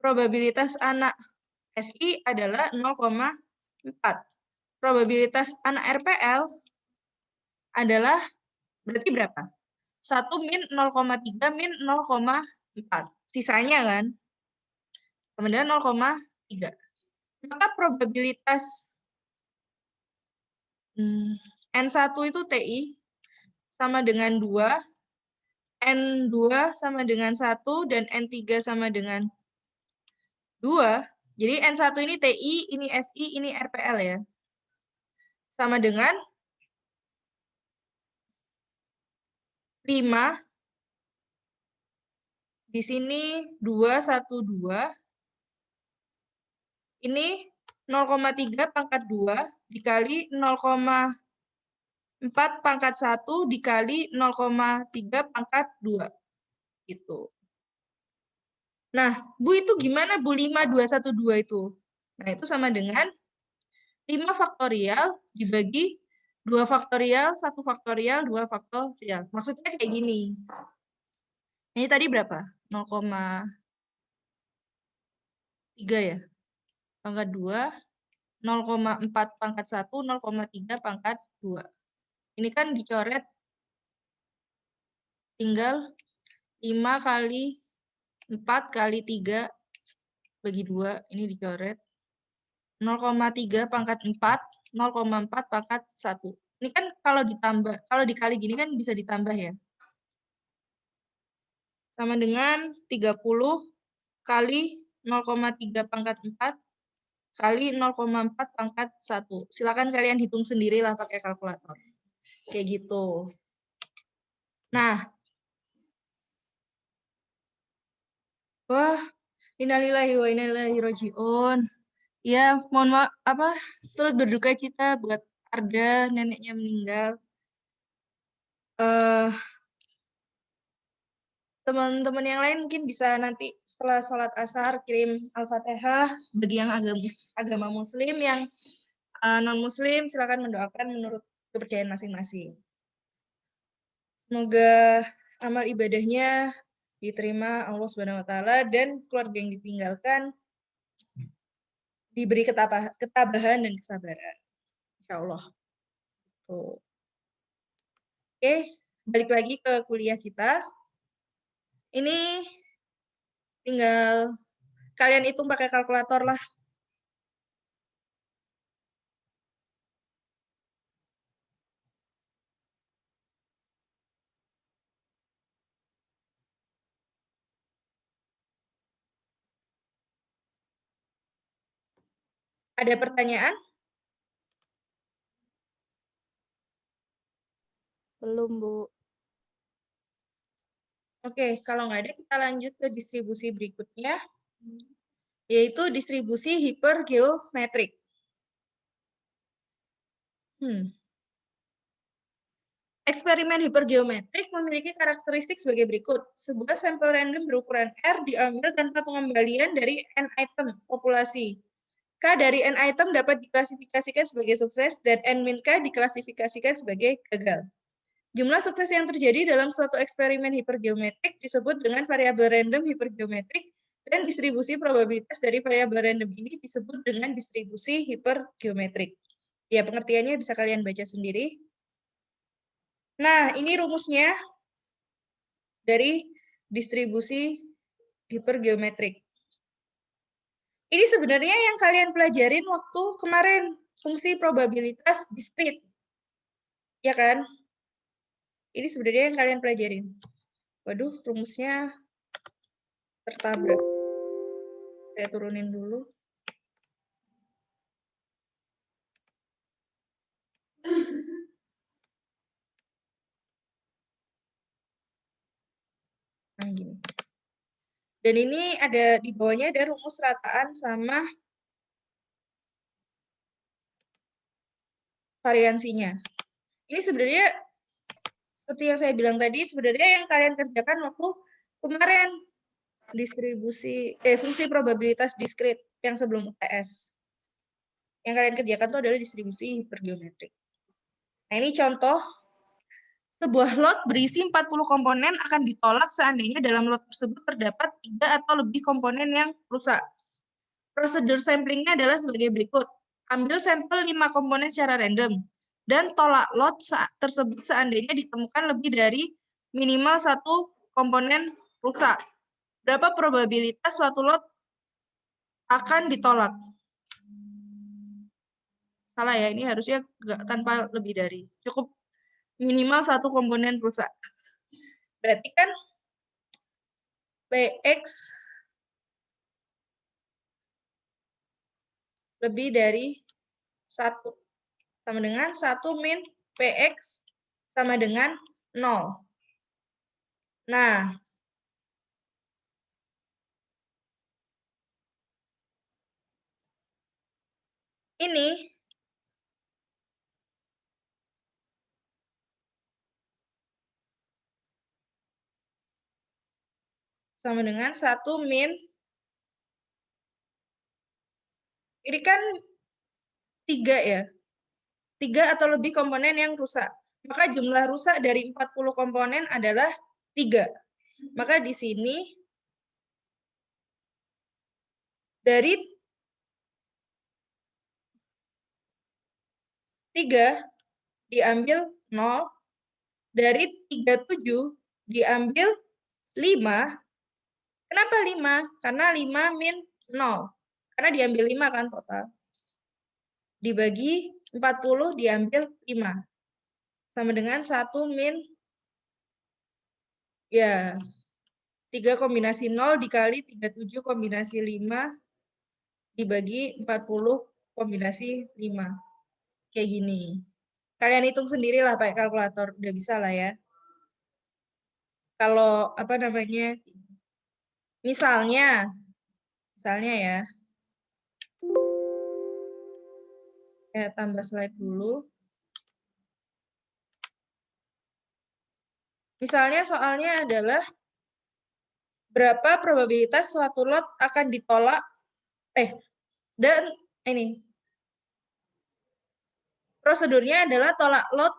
[SPEAKER 1] Probabilitas anak SI adalah 0,4. Probabilitas anak RPL adalah berarti berapa? 1 min 0,3 min 0,4. Sisanya kan? Sama dengan 0,3. Maka probabilitas N1 itu TI sama dengan 2, N2 sama dengan 1, dan N3 sama dengan 2. Jadi N1 ini TI, ini SI, ini RPL ya. Sama dengan 5. Di sini 2, 1, 2. Ini 0,3 pangkat 2 dikali 0,4 pangkat 1 dikali 0,3 pangkat 2. Gitu. Nah, Bu itu gimana Bu 5, 2, 1, 2 itu? Nah, itu sama dengan 5 faktorial dibagi 2 faktorial, 1 faktorial, 2 faktorial. Maksudnya kayak gini. Ini tadi berapa? 0,3 ya? Pangkat 2, 0,4 pangkat 1, 0,3 pangkat 2. Ini kan dicoret tinggal 5 kali 4 kali 3 bagi 2. Ini dicoret. 0,3 pangkat 4, 0,4 pangkat 1. Ini kan kalau ditambah, kalau dikali gini kan bisa ditambah ya. Sama dengan 30 kali 0,3 pangkat 4 kali 0,4 pangkat 1. Silakan kalian hitung sendirilah pakai kalkulator. Kayak gitu. Nah. Wah, innalillahi wa inna ilaihi raji'un. Ya, mohon maaf, turut berduka cita buat Arda, neneknya meninggal. Teman-teman yang lain mungkin bisa nanti setelah sholat asar kirim Al-Fatihah bagi yang agama Muslim, yang non-Muslim silakan mendoakan menurut kepercayaan masing-masing. Semoga amal ibadahnya diterima Allah Subhanahu wa taala dan keluarga yang ditinggalkan diberi ketabahan dan kesabaran. Insyaallah. Tuh. Oke, balik lagi ke kuliah kita. Ini tinggal kalian hitung pakai kalkulator lah. Ada pertanyaan?
[SPEAKER 3] Belum, Bu.
[SPEAKER 1] Oke, kalau nggak ada kita lanjut ke distribusi berikutnya, yaitu distribusi hipergeometrik. Eksperimen hipergeometrik memiliki karakteristik sebagai berikut. Sebuah sampel random berukuran R diambil tanpa pengembalian dari N item populasi. K dari N item dapat diklasifikasikan sebagai sukses dan N-K diklasifikasikan sebagai gagal. Jumlah sukses yang terjadi dalam suatu eksperimen hipergeometrik disebut dengan variabel random hipergeometrik dan distribusi probabilitas dari variabel random ini disebut dengan distribusi hipergeometrik. Ya, pengertiannya bisa kalian baca sendiri. Nah, ini rumusnya dari distribusi hipergeometrik. Ini sebenarnya yang kalian pelajarin waktu kemarin, fungsi probabilitas diskrit. Ya kan? Ini sebenarnya yang kalian pelajarin. Waduh, rumusnya tertabrak. Saya turunin dulu. Nah, gini. Dan ini ada di bawahnya ada rumus rataan sama variansinya. Ini sebenarnya seperti yang saya bilang tadi, sebenarnya yang kalian kerjakan waktu kemarin fungsi probabilitas diskrit yang sebelum UTS. Yang kalian kerjakan itu adalah distribusi hipergeometrik. Nah, ini contoh. Sebuah lot berisi 40 komponen akan ditolak seandainya dalam lot tersebut terdapat 3 atau lebih komponen yang rusak. Prosedur samplingnya adalah sebagai berikut. Ambil sampel 5 komponen secara random, dan tolak lot tersebut seandainya ditemukan lebih dari minimal 1 komponen rusak. Berapa probabilitas suatu lot akan ditolak? Salah ya, ini harusnya tanpa lebih dari. Cukup minimal 1 komponen rusak. Berarti kan PX lebih dari 1. Sama dengan 1 min PX sama dengan 0. Nah, ini sama dengan 1 min, ini kan 3 ya, 3 atau lebih komponen yang rusak. Maka jumlah rusak dari 40 komponen adalah 3. Maka di sini dari 3 diambil 0, dari 37 diambil 5. Kenapa 5? Karena 5 min 0. Karena diambil 5 kan total. Dibagi 40 diambil 5. Sama dengan 1 min, ya, 3 kombinasi 0 dikali 37 kombinasi 5 dibagi 40 kombinasi 5. Kayak gini. Kalian hitung sendirilah pakai kalkulator. Udah bisa lah ya. Kalau, apa namanya, misalnya ya, saya tambah slide dulu. Misalnya soalnya adalah berapa probabilitas suatu lot akan ditolak, dan ini, prosedurnya adalah tolak lot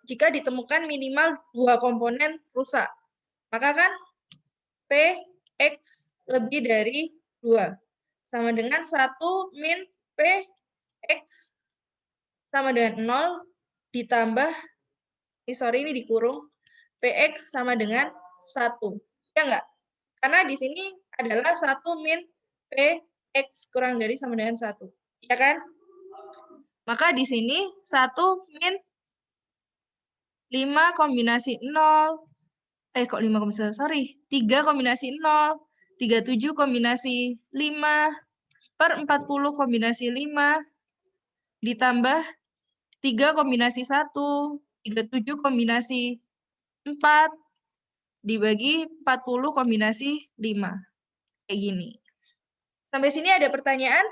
[SPEAKER 1] jika ditemukan minimal 2 komponen rusak. Maka kan Px lebih dari 2. Sama dengan 1 min Px sama dengan 0 ditambah, ini dikurung, Px sama dengan 1. Ya enggak? Karena di sini adalah 1 min Px kurang dari sama dengan 1. Ya kan? Maka di sini 1 min 5 kombinasi 0, kok 5 kombinasi, 3 kombinasi 0, 37 kombinasi 5, per 40 kombinasi 5, ditambah 3 kombinasi 1, 37 kombinasi 4, dibagi 40 kombinasi 5. Kayak gini. Sampai sini ada pertanyaan?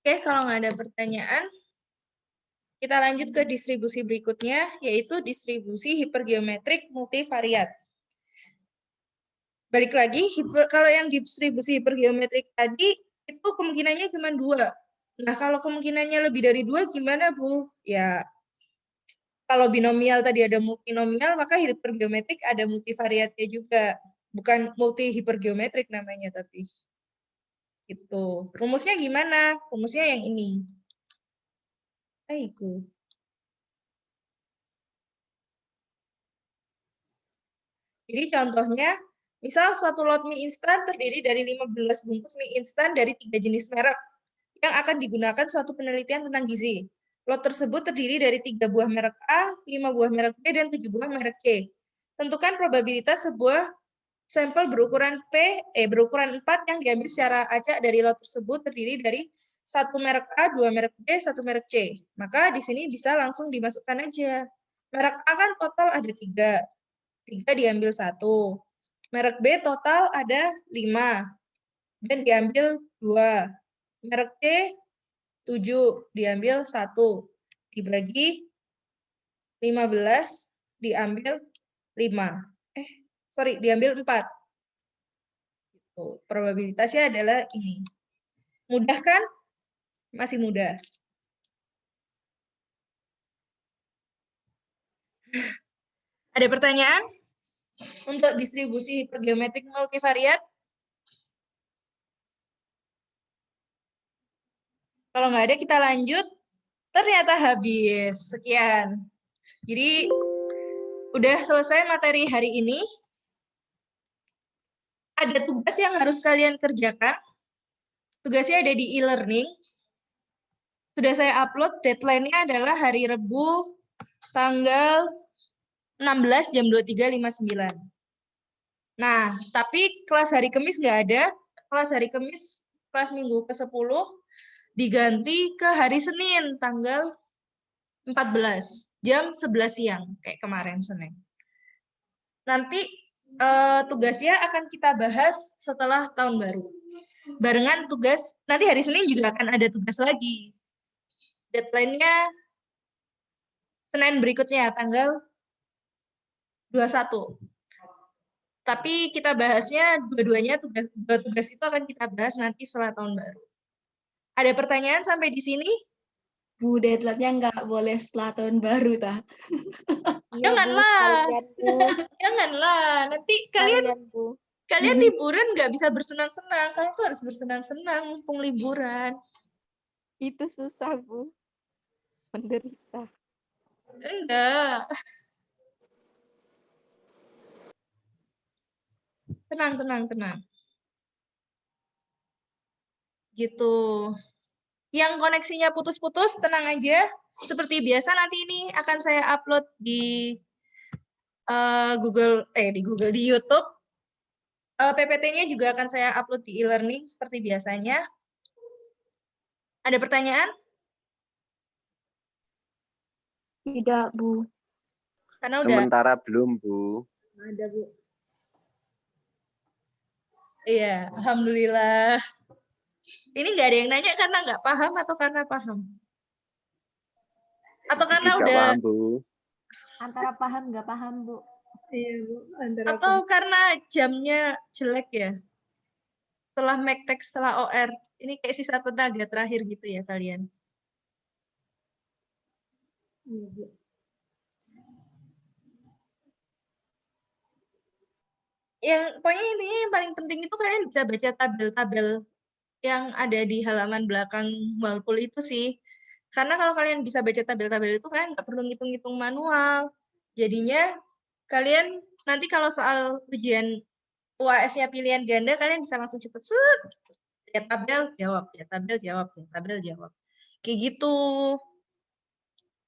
[SPEAKER 1] Oke, kalau nggak ada pertanyaan, kita lanjut ke distribusi berikutnya, yaitu distribusi hipergeometrik multivariat. Balik lagi, kalau yang distribusi hipergeometrik tadi, itu kemungkinannya cuma 2. Nah, kalau kemungkinannya lebih dari 2, gimana, Bu? Ya, kalau binomial tadi ada multinomial, maka hipergeometrik ada multivariatnya juga. Bukan multi hipergeometrik namanya, tapi. Gitu. Rumusnya gimana? Rumusnya yang ini. Aiku. Jadi contohnya, misal suatu lot mie instan terdiri dari 15 bungkus mie instan dari 3 jenis merek yang akan digunakan suatu penelitian tentang gizi. Lot tersebut terdiri dari 3 buah merek A, 5 buah merek B, dan 7 buah merek C. Tentukan probabilitas sebuah sampel berukuran berukuran 4 yang diambil secara acak dari lot tersebut terdiri dari 1 merek A, 2 merek B, 1 merek C. Maka di sini bisa langsung dimasukkan aja. Merek A kan total ada 3. 3 diambil 1. Merek B total ada 5. Dan diambil 2. Merek C 7. Diambil 1. Dibagi 15. Diambil 5. Diambil 4. Probabilitasnya adalah ini. Mudah kan? Masih mudah. Ada pertanyaan untuk distribusi hipergeometrik multivariat? Kalau nggak ada, kita lanjut. Ternyata habis. Sekian. Jadi, udah selesai materi hari ini. Ada tugas yang harus kalian kerjakan. Tugasnya ada di e-learning. Sudah saya upload, deadline-nya adalah hari Rabu, tanggal 16 jam 23.59. Nah, tapi kelas hari Kamis nggak ada. Kelas hari Kamis, kelas minggu ke-10, diganti ke hari Senin, tanggal 14, jam 11 siang, kayak kemarin Senin. Nanti tugasnya akan kita bahas setelah tahun baru. Barengan tugas, nanti hari Senin juga akan ada tugas lagi. Deadline-nya Senin berikutnya, tanggal 21. Tapi kita bahasnya dua-duanya, tugas itu akan kita bahas nanti setelah tahun baru. Ada pertanyaan sampai di sini?
[SPEAKER 3] Bu, deadline-nya nggak boleh setelah tahun baru, ta?
[SPEAKER 7] Iya,
[SPEAKER 1] Janganlah.
[SPEAKER 7] Bu, kalian, Bu.
[SPEAKER 1] Janganlah. Nanti
[SPEAKER 7] Kalian, Bu.
[SPEAKER 1] kalian liburan nggak bisa bersenang-senang. Kalian tuh harus bersenang-senang mumpung liburan.
[SPEAKER 7] Itu susah, Bu. Menderita.
[SPEAKER 1] Enggak. Tenang. Gitu. Yang koneksinya putus-putus, tenang aja. Seperti biasa nanti ini akan saya upload di di YouTube. PPT-nya juga akan saya upload di e-learning seperti biasanya. Ada pertanyaan?
[SPEAKER 3] Tidak, Bu.
[SPEAKER 1] Karena udah
[SPEAKER 8] Sementara belum, Bu.
[SPEAKER 4] Ada, Bu.
[SPEAKER 1] iya, alhamdulillah. Ini nggak ada yang nanya karena nggak paham atau karena paham? Atau karena
[SPEAKER 8] Sedikit nggak
[SPEAKER 1] udah
[SPEAKER 8] paham, Bu.
[SPEAKER 4] Antara paham nggak paham, Bu. Iya, Bu. Antara
[SPEAKER 1] atau karena jamnya jelek ya? Setelah MacTech, setelah OR, ini kayak sisa tenaga terakhir gitu ya kalian?
[SPEAKER 4] Iya, Bu.
[SPEAKER 1] Pokoknya intinya yang paling penting itu kalian bisa baca tabel-tabel yang ada di halaman belakang Walpool itu sih. Karena kalau kalian bisa baca tabel-tabel itu, kalian nggak perlu ngitung-ngitung manual. Jadinya kalian nanti kalau soal ujian UAS-nya pilihan ganda, kalian bisa langsung cepet set, lihat tabel, jawab, lihat tabel, jawab, lihat tabel, jawab. Kayak gitu.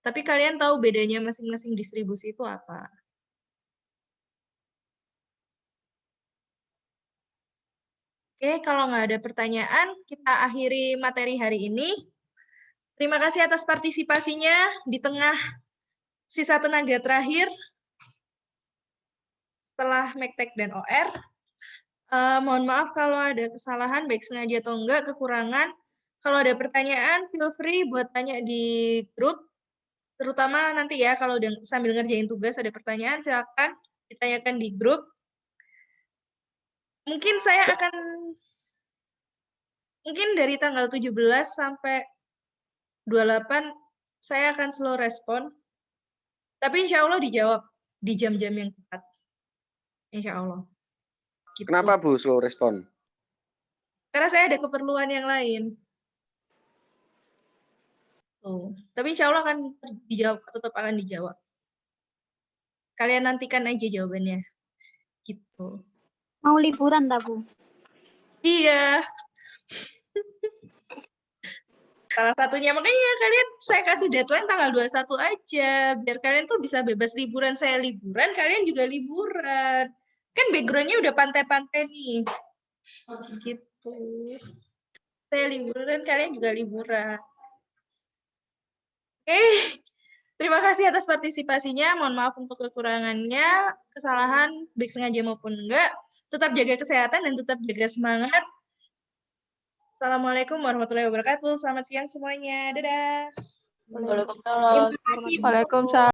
[SPEAKER 1] Tapi kalian tahu bedanya masing-masing distribusi itu apa? Oke, kalau nggak ada pertanyaan, kita akhiri materi hari ini. Terima kasih atas partisipasinya di tengah sisa tenaga terakhir setelah MacTech dan OR. Mohon maaf kalau ada kesalahan, baik sengaja atau enggak, kekurangan. Kalau ada pertanyaan, feel free buat tanya di grup. Terutama nanti ya, kalau udah sambil ngerjain tugas ada pertanyaan, silakan ditanyakan di grup. Mungkin dari tanggal 17 sampai 28, saya akan slow respon. Tapi insya Allah dijawab di jam-jam yang tepat. Insya Allah. Gitu.
[SPEAKER 8] Kenapa, Bu, slow respon?
[SPEAKER 1] Karena saya ada keperluan yang lain. Tuh. Tapi insya Allah akan dijawab, tetap akan dijawab. Kalian nantikan aja jawabannya. Gitu.
[SPEAKER 9] Mau liburan tak, Bu?
[SPEAKER 1] Iya. Salah satunya, makanya saya kasih deadline tanggal 21 aja. Biar kalian tuh bisa bebas liburan. Saya liburan, kalian juga liburan. Kan background-nya udah pantai-pantai nih. Gitu. Saya liburan, kalian juga liburan. Oke. Terima kasih atas partisipasinya. Mohon maaf untuk kekurangannya, kesalahan, baik sengaja maupun enggak. Tetap jaga kesehatan dan tetap jaga semangat. Assalamualaikum warahmatullahi wabarakatuh. Selamat siang semuanya. Dadah.
[SPEAKER 7] Waalaikumsalam.
[SPEAKER 1] Terima kasih.
[SPEAKER 5] Waalaikumsalam.